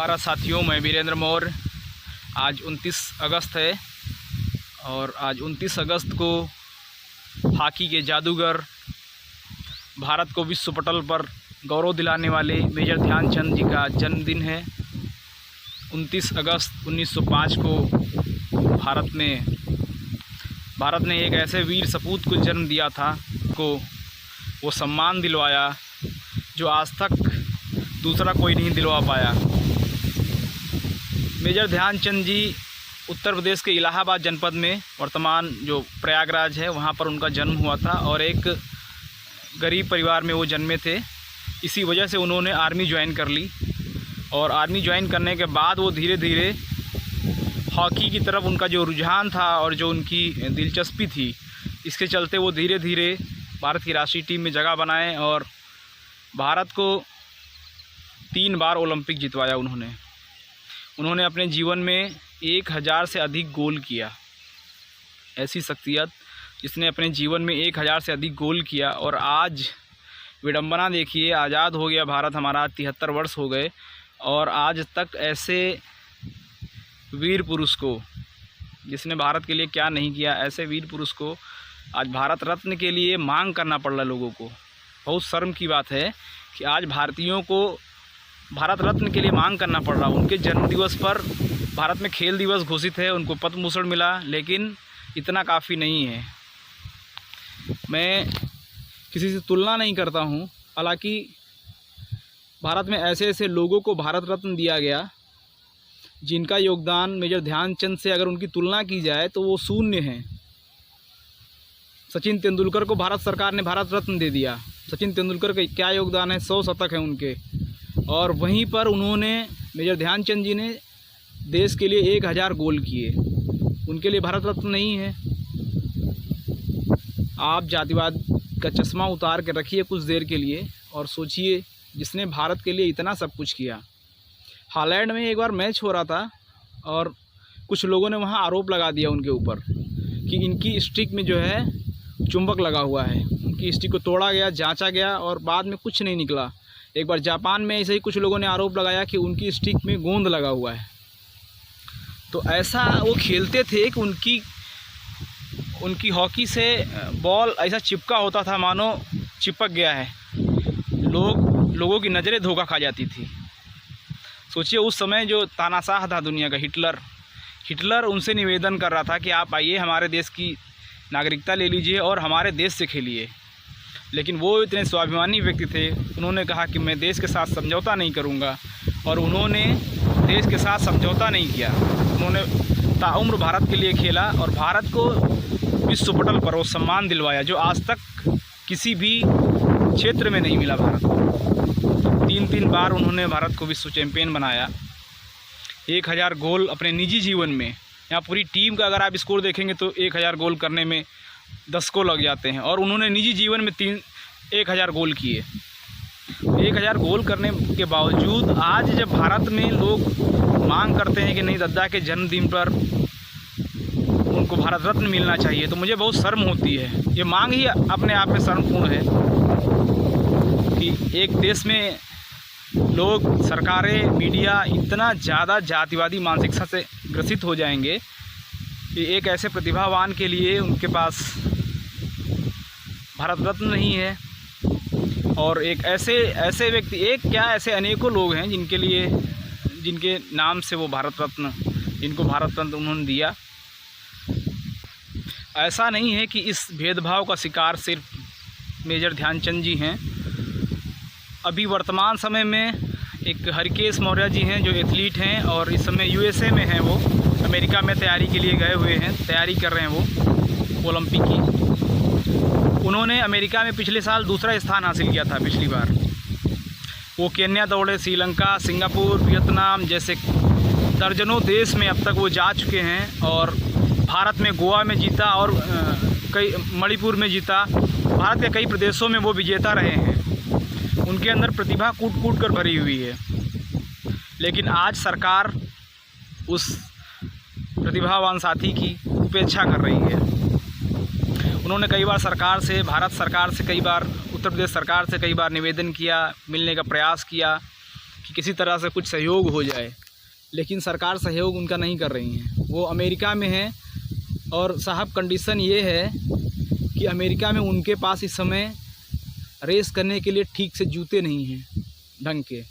भारत साथियों, मैं वीरेंद्र मौर्य। आज 29 अगस्त है और आज 29 अगस्त को हॉकी के जादूगर, भारत को विश्व पटल पर गौरव दिलाने वाले मेजर ध्यानचंद जी का जन्मदिन है। 29 अगस्त 1905 को भारत ने एक ऐसे वीर सपूत को जन्म दिया था, को वो सम्मान दिलवाया जो आज तक दूसरा कोई नहीं दिलवा पाया। मेजर ध्यानचंद जी उत्तर प्रदेश के इलाहाबाद जनपद में, वर्तमान जो प्रयागराज है, वहाँ पर उनका जन्म हुआ था और एक गरीब परिवार में वो जन्मे थे। इसी वजह से उन्होंने आर्मी ज्वाइन कर ली और आर्मी ज्वाइन करने के बाद वो धीरे धीरे हॉकी की तरफ उनका जो रुझान था और जो उनकी दिलचस्पी थी, इसके चलते वो धीरे धीरे भारत की राष्ट्रीय टीम में जगह बनाए और भारत को 3 बार ओलंपिक जितवाया। उन्होंने अपने जीवन में 1000 से अधिक गोल किया। ऐसी शख्सियत जिसने अपने जीवन में 1000 से अधिक गोल किया। और आज विडंबना देखिए, आज़ाद हो गया भारत हमारा, 73 वर्ष हो गए और आज तक ऐसे वीर पुरुष को, जिसने भारत के लिए क्या नहीं किया, ऐसे वीर पुरुष को आज भारत रत्न के लिए मांग करना पड़ रहा लोगों को। बहुत शर्म की बात है कि आज भारतीयों को भारत रत्न के लिए मांग करना पड़ रहा। उनके जन्मदिवस पर भारत में खेल दिवस घोषित है, उनको पद्म भूषण मिला, लेकिन इतना काफ़ी नहीं है। मैं किसी से तुलना नहीं करता हूँ, हालांकि भारत में ऐसे ऐसे लोगों को भारत रत्न दिया गया जिनका योगदान मेजर ध्यानचंद से अगर उनकी तुलना की जाए तो वो शून्य है। सचिन तेंदुलकर को भारत सरकार ने भारत रत्न दे दिया। सचिन तेंदुलकर का क्या योगदान है, 100 शतक है उनके। और वहीं पर उन्होंने, मेजर ध्यानचंद जी ने देश के लिए 1000 गोल किए, उनके लिए भारत रत्न नहीं है। आप जातिवाद का चश्मा उतार के रखिए कुछ देर के लिए और सोचिए, जिसने भारत के लिए इतना सब कुछ किया। हॉलैंड में एक बार मैच हो रहा था और कुछ लोगों ने वहाँ आरोप लगा दिया उनके ऊपर कि इनकी स्टिक में जो है चुंबक लगा हुआ है। उनकी स्टिक को तोड़ा गया, जांचा गया और बाद में कुछ नहीं निकला। एक बार जापान में ऐसे ही कुछ लोगों ने आरोप लगाया कि उनकी स्टिक में गोंद लगा हुआ है। तो ऐसा वो खेलते थे कि उनकी हॉकी से बॉल ऐसा चिपका होता था मानो चिपक गया है। लोगों की नज़रें धोखा खा जाती थी। सोचिए, उस समय जो तानाशाह था दुनिया का, हिटलर उनसे निवेदन कर रहा था कि आप आइए, हमारे देश की नागरिकता ले लीजिए और हमारे देश से खेलिए। लेकिन वो इतने स्वाभिमानी व्यक्ति थे, उन्होंने कहा कि मैं देश के साथ समझौता नहीं करूंगा और उन्होंने देश के साथ समझौता नहीं किया। उन्होंने ताउम्र भारत के लिए खेला और भारत को विश्व पटल पर वो सम्मान दिलवाया जो आज तक किसी भी क्षेत्र में नहीं मिला भारत को। 3 बार उन्होंने भारत को विश्व चैम्पियन बनाया। 1000 गोल अपने निजी जीवन में, यहाँ पूरी टीम का अगर आप स्कोर देखेंगे तो 1000 गोल करने में 10 को लग जाते हैं और उन्होंने निजी जीवन में 1000 गोल किए। 1000 गोल करने के बावजूद आज जब भारत में लोग मांग करते हैं कि नहीं, दद्दा के जन्मदिन पर उनको भारत रत्न मिलना चाहिए, तो मुझे बहुत शर्म होती है। ये मांग ही अपने आप में शर्मपूर्ण है कि एक देश में लोग, सरकारें, मीडिया इतना ज़्यादा जातिवादी मानसिकता से ग्रसित हो जाएंगे कि एक ऐसे प्रतिभावान के लिए उनके पास भारत रत्न नहीं है। और एक ऐसे व्यक्ति, एक क्या ऐसे अनेकों लोग हैं जिनके नाम से वो भारत रत्न, जिनको भारत रत्न उन्होंने दिया। ऐसा नहीं है कि इस भेदभाव का शिकार सिर्फ मेजर ध्यानचंद जी हैं। अभी वर्तमान समय में एक हरिकेश मौर्य जी हैं जो एथलीट हैं और इस समय USA में हैं। वो अमेरिका में तैयारी के लिए गए हुए हैं, तैयारी कर रहे हैं वो ओलंपिक की। उन्होंने अमेरिका में पिछले साल 2रा स्थान हासिल किया था पिछली बार। वो केन्या दौड़े, श्रीलंका, सिंगापुर, वियतनाम जैसे दर्जनों देश में अब तक वो जा चुके हैं और भारत में गोवा में जीता और कई मणिपुर में जीता। भारत के कई प्रदेशों में वो विजेता रहे हैं। उनके अंदर प्रतिभा कूट कर भरी हुई है, लेकिन आज सरकार उस प्रतिभावान साथी की उपेक्षा कर रही है। उन्होंने कई बार भारत सरकार से कई बार, उत्तर प्रदेश सरकार से कई बार निवेदन किया, मिलने का प्रयास किया कि किसी तरह से कुछ सहयोग हो जाए, लेकिन सरकार सहयोग उनका नहीं कर रही है। वो अमेरिका में है और साहब कंडीशन ये है कि अमेरिका में उनके पास इस समय रेस करने के लिए ठीक से जूते नहीं हैं ढंग के,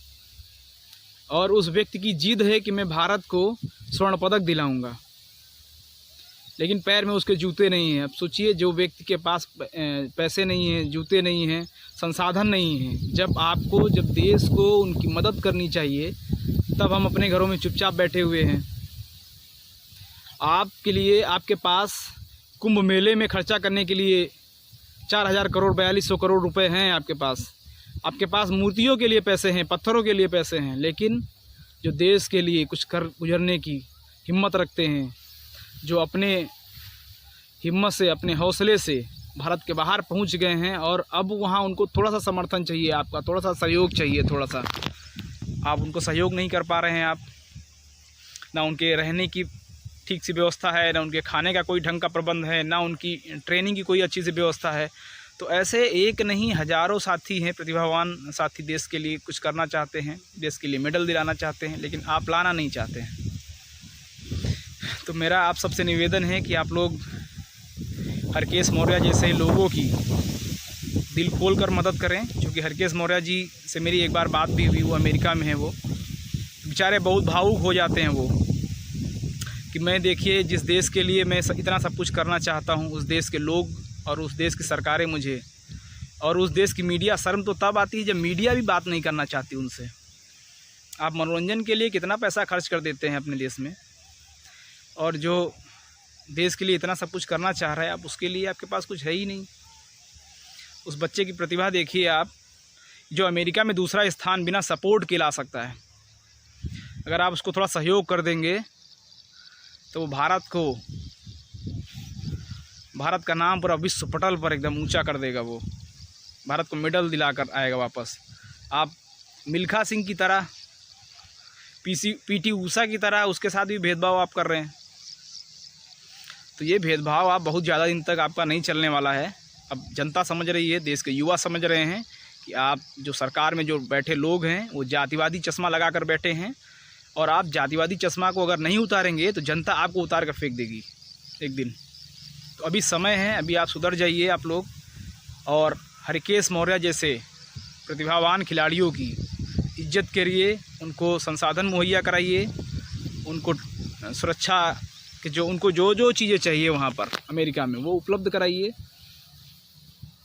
और उस व्यक्ति की जिद है कि मैं भारत को स्वर्ण पदक दिलाऊंगा, लेकिन पैर में उसके जूते नहीं हैं। अब सोचिए, जो व्यक्ति के पास पैसे नहीं हैं, जूते नहीं हैं, संसाधन नहीं हैं, जब देश को उनकी मदद करनी चाहिए, तब हम अपने घरों में चुपचाप बैठे हुए हैं। आपके लिए, आपके पास कुंभ मेले में खर्चा करने के लिए 4000 करोड़ 4200 करोड़ रुपए हैं आपके पास मूर्तियों के लिए पैसे हैं, पत्थरों के लिए पैसे हैं, लेकिन जो देश के लिए कुछ कर गुजरने की हिम्मत रखते हैं, जो अपने हिम्मत से, अपने हौसले से भारत के बाहर पहुंच गए हैं, और अब वहां उनको थोड़ा सा समर्थन चाहिए, आपका थोड़ा सा सहयोग चाहिए। थोड़ा सा आप उनको सहयोग नहीं कर पा रहे हैं। आप ना उनके रहने की ठीक सी व्यवस्था है, ना उनके खाने का कोई ढंग का प्रबंध है, ना उनकी ट्रेनिंग की कोई अच्छी सी व्यवस्था है। तो ऐसे एक नहीं हज़ारों साथी हैं, प्रतिभावान साथी, देश के लिए कुछ करना चाहते हैं, देश के लिए मेडल दिलाना चाहते हैं, लेकिन आप लाना नहीं चाहते हैं। तो मेरा आप सबसे निवेदन है कि आप लोग हरकेश मौर्य जैसे लोगों की दिल खोल कर मदद करें, क्योंकि हरकेश मौर्य जी से मेरी एक बार बात भी हुई। वो अमेरिका में है, वो बेचारे बहुत भावुक हो जाते हैं वो, कि मैं देखिए जिस देश के लिए मैं इतना सब कुछ करना चाहता हूँ, उस देश के लोग और उस देश की सरकारें मुझे, और उस देश की मीडिया, शर्म तो तब आती है जब मीडिया भी बात नहीं करना चाहती उनसे। आप मनोरंजन के लिए कितना पैसा खर्च कर देते हैं अपने देश में, और जो देश के लिए इतना सब कुछ करना चाह रहा है, आप उसके लिए आपके पास कुछ है ही नहीं। उस बच्चे की प्रतिभा देखिए आप, जो अमेरिका में दूसरा स्थान बिना सपोर्ट के ला सकता है। अगर आप उसको थोड़ा सहयोग कर देंगे तो वो भारत का नाम पूरा विश्व पटल पर एकदम ऊंचा कर देगा। वो भारत को मेडल दिला कर आएगा वापस। आप मिल्खा सिंह की तरह, पीटी ऊषा की तरह उसके साथ भी भेदभाव आप कर रहे हैं। तो ये भेदभाव आप बहुत ज़्यादा दिन तक आपका नहीं चलने वाला है। अब जनता समझ रही है, देश के युवा समझ रहे हैं कि आप जो सरकार में जो बैठे लोग हैं वो जातिवादी चश्मा लगा कर बैठे हैं, और आप जातिवादी चश्मा को अगर नहीं उतारेंगे तो जनता आपको उतार कर फेंक देगी एक दिन। तो अभी समय है, अभी आप सुधर जाइए आप लोग, और हरकेश मौर्य जैसे प्रतिभावान खिलाड़ियों की इज्जत करिए, उनको संसाधन मुहैया कराइए, उनको सुरक्षा के उनको जो चीज़ें चाहिए वहाँ पर अमेरिका में वो उपलब्ध कराइए,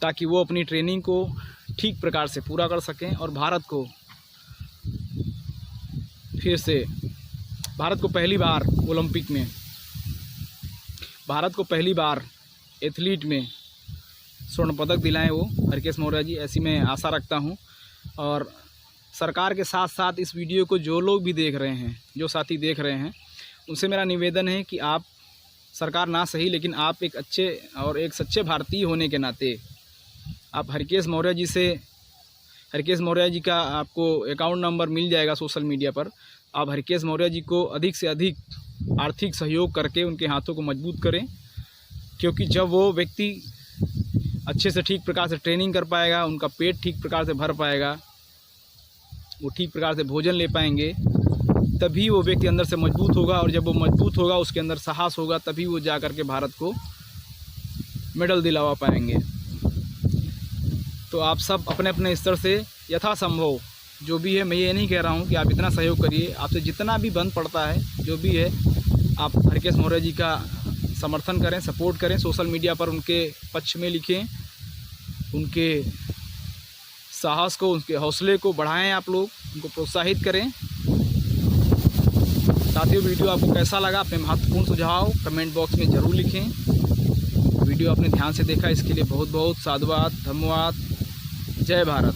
ताकि वो अपनी ट्रेनिंग को ठीक प्रकार से पूरा कर सकें, और भारत को फिर से, भारत को पहली बार ओलंपिक में, भारत को पहली बार एथलीट में स्वर्ण पदक दिलाएं वो हरकेश मौर्य जी, ऐसी मैं आशा रखता हूं। और सरकार के साथ साथ इस वीडियो को जो लोग भी देख रहे हैं, जो साथी देख रहे हैं, उनसे मेरा निवेदन है कि आप, सरकार ना सही, लेकिन आप एक अच्छे और एक सच्चे भारतीय होने के नाते आप हरकेश मौर्य जी का आपको अकाउंट नंबर मिल जाएगा सोशल मीडिया पर। आप हरकेश मौर्य जी को अधिक से अधिक आर्थिक सहयोग करके उनके हाथों को मजबूत करें, क्योंकि जब वो व्यक्ति अच्छे से ठीक प्रकार से ट्रेनिंग कर पाएगा, उनका पेट ठीक प्रकार से भर पाएगा, वो ठीक प्रकार से भोजन ले पाएंगे, तभी वो व्यक्ति अंदर से मजबूत होगा, और जब वो मजबूत होगा, उसके अंदर साहस होगा, तभी वो जा कर के भारत को मेडल दिलवा पाएंगे। तो आप सब अपने अपने स्तर से यथासंभव जो भी है, मैं ये नहीं कह रहा हूँ कि आप इतना सहयोग करिए, आपसे जितना भी बन पड़ता है, जो भी है, आप हरकेश मौर्य जी का समर्थन करें, सपोर्ट करें, सोशल मीडिया पर उनके पक्ष में लिखें, उनके साहस को, उनके हौसले को बढ़ाएं, आप लोग उनको प्रोत्साहित करें। साथियों, वीडियो आपको कैसा लगा, अपने महत्वपूर्ण सुझाव कमेंट बॉक्स में ज़रूर लिखें। वीडियो आपने ध्यान से देखा, इसके लिए बहुत बहुत साधुवाद, धन्यवाद। जय भारत।